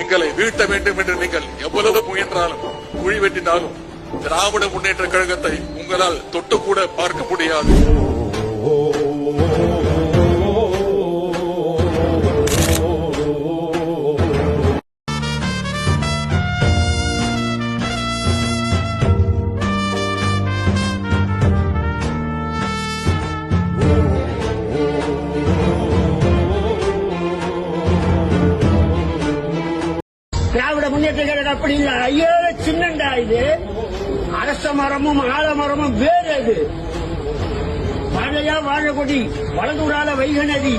எங்களை வீழ்த்த வேண்டும் என்று நீங்கள் எவ்வளவு முயன்றாலும் குழி வெட்டினாலும் திராவிட முன்னேற்ற கழகத்தை உங்களால் தொட்டு கூட பார்க்க முடியாது. திராவிட முன்னேற்ற கழகம் அப்படி இல்ல. ஐயோ சின்னண்டா இது. அரச மரமும் ஆலமரமும் வேறு. அது வாழையா வாழ கொடி, வலதுடால வைகை நதி,